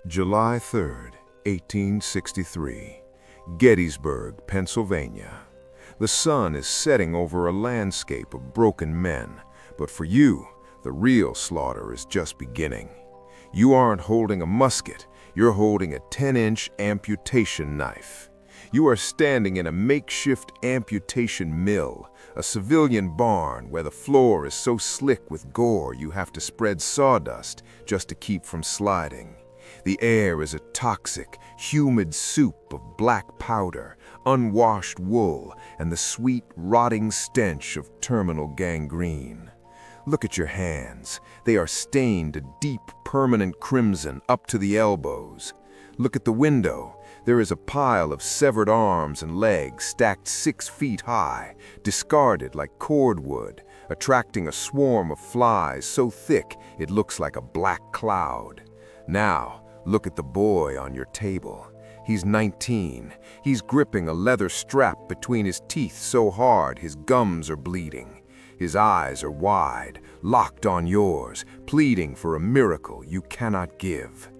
July 3rd, 1863, Gettysburg, Pennsylvania. The sun is setting over a landscape of broken men, but for you, the real slaughter is just beginning. You aren't holding a musket, you're holding a 10-inch amputation knife. You are standing in a makeshift amputation mill, a civilian barn where the floor is so slick with gore you have to spread sawdust just to keep from sliding. The air is a toxic, humid soup of black powder, unwashed wool, and the sweet, rotting stench of terminal gangrene. Look at your hands. They are stained a deep, permanent crimson up to the elbows. Look at the window. There is a pile of severed arms and legs stacked 6 feet high, discarded like cordwood, attracting a swarm of flies so thick it looks like a black cloud. Now, look at the boy on your table. He's 19. He's gripping a leather strap between his teeth so hard his gums are bleeding. His eyes are wide, locked on yours, pleading for a miracle you cannot give.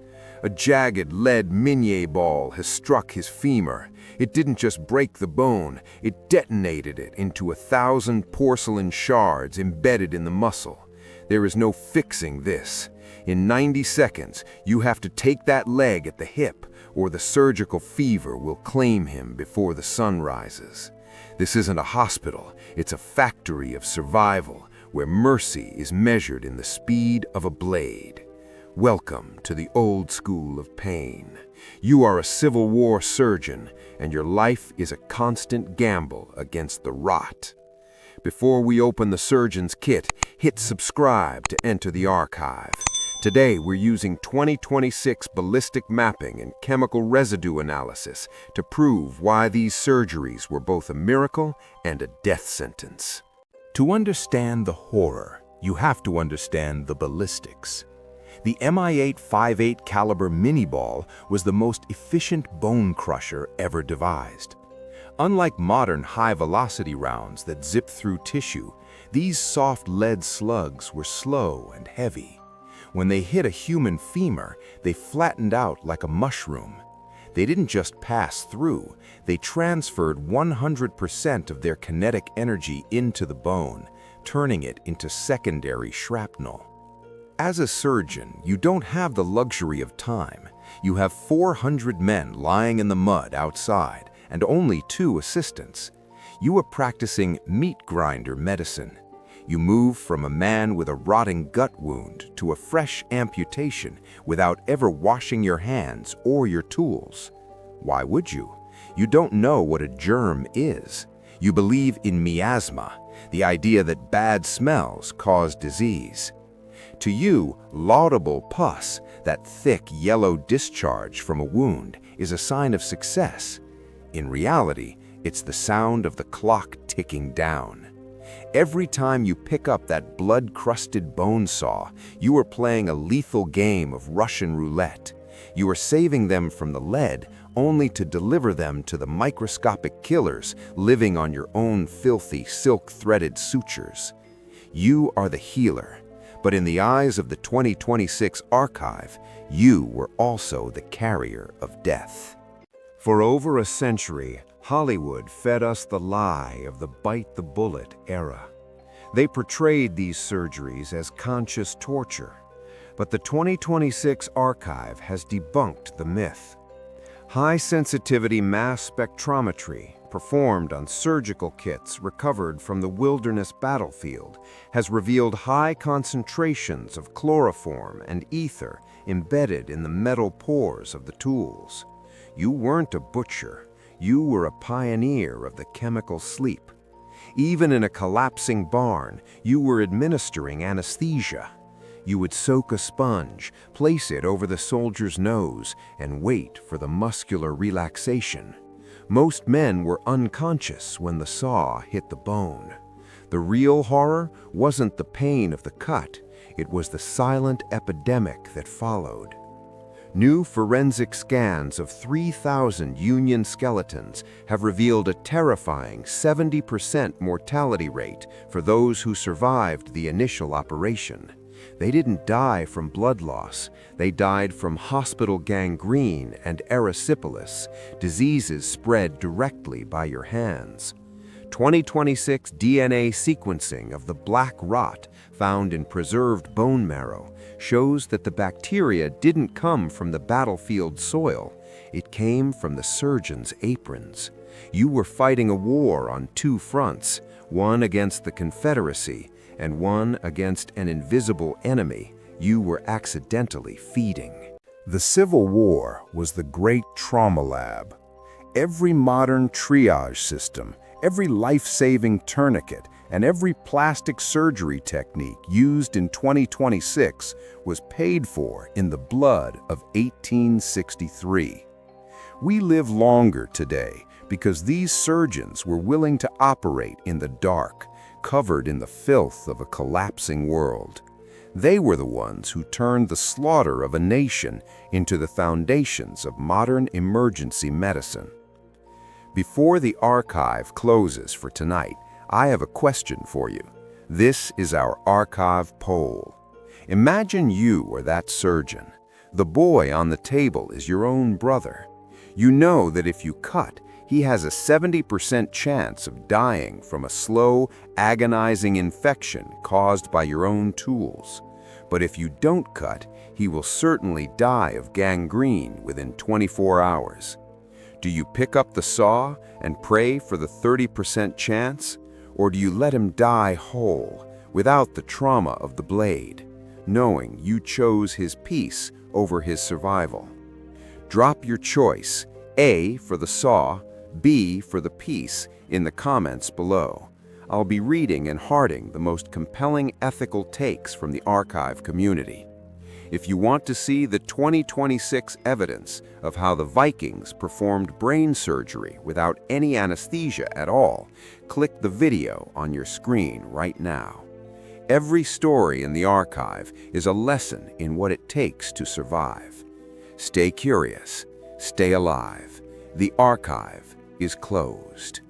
A jagged lead Minié Ball has struck his femur. It didn't just break the bone, it detonated it into 1,000 porcelain shards embedded in the muscle. There is no fixing this. In 90 seconds, you have to take that leg at the hip, or the surgical fever will claim him before the sun rises. This isn't a hospital, it's a factory of survival, where mercy is measured in the speed of a blade. Welcome to the old school of pain. You are a Civil War surgeon, and your life is a constant gamble against the rot. Before we open the surgeon's kit, hit subscribe to enter the archive. Today, we're using 2026 ballistic mapping and chemical residue analysis to prove why these surgeries were both a miracle and a death sentence. To understand the horror, you have to understand the ballistics. The Mi-858 caliber Minié Ball was the most efficient bone crusher ever devised. Unlike modern high-velocity rounds that zip through tissue, these soft lead slugs were slow and heavy. When they hit a human femur, they flattened out like a mushroom. They didn't just pass through, they transferred 100% of their kinetic energy into the bone, turning it into secondary shrapnel. As a surgeon, you don't have the luxury of time. You have 400 men lying in the mud outside, and only 2 assistants. You are practicing meat grinder medicine. You move from a man with a rotting gut wound to a fresh amputation without ever washing your hands or your tools. Why would you? You don't know what a germ is. You believe in miasma, the idea that bad smells cause disease. To you, laudable pus, that thick yellow discharge from a wound, is a sign of success. In reality, it's the sound of the clock ticking down. Every time you pick up that blood-crusted bone saw, you are playing a lethal game of Russian roulette. You are saving them from the lead, only to deliver them to the microscopic killers living on your own filthy, silk-threaded sutures. You are the healer, but in the eyes of the 2026 archive, you were also the carrier of death. For over a century, Hollywood fed us the lie of the bite-the-bullet era. They portrayed these surgeries as conscious torture, but the 2026 archive has debunked the myth. High-sensitivity mass spectrometry, performed on surgical kits recovered from the wilderness battlefield, has revealed high concentrations of chloroform and ether embedded in the metal pores of the tools. You weren't a butcher. You were a pioneer of the chemical sleep. Even in a collapsing barn, you were administering anesthesia. You would soak a sponge, place it over the soldier's nose, and wait for the muscular relaxation. Most men were unconscious when the saw hit the bone. The real horror wasn't the pain of the cut, it was the silent epidemic that followed. New forensic scans of 3,000 Union skeletons have revealed a terrifying 70% mortality rate for those who survived the initial operation. They didn't die from blood loss. They died from hospital gangrene and erysipelas, diseases spread directly by your hands. 2026 DNA sequencing of the black rot found in preserved bone marrow shows that the bacteria didn't come from the battlefield soil. It came from the surgeon's aprons. You were fighting a war on two fronts, one against the Confederacy and one against an invisible enemy you were accidentally feeding. The Civil War was the great trauma lab. Every modern triage system, every life-saving tourniquet, and every plastic surgery technique used in 2026 was paid for in the blood of 1863. We live longer today because these surgeons were willing to operate in the dark, covered in the filth of a collapsing world. They were the ones who turned the slaughter of a nation into the foundations of modern emergency medicine. Before the archive closes for tonight, I have a question for you. This is our archive poll. Imagine you are that surgeon. The boy on the table is your own brother. You know that if you cut, he has a 70% chance of dying from a slow, agonizing infection caused by your own tools. But if you don't cut, he will certainly die of gangrene within 24 hours. Do you pick up the saw and pray for the 30% chance? Or do you let him die whole, without the trauma of the blade, knowing you chose his peace over his survival? Drop your choice, A for the saw, B for the peace, in the comments below. I'll be reading and hearting the most compelling ethical takes from the archive community. If you want to see the 2026 evidence of how the Vikings performed brain surgery without any anesthesia at all, click the video on your screen right now. Every story in the archive is a lesson in what it takes to survive. Stay curious, stay alive. The archive is closed.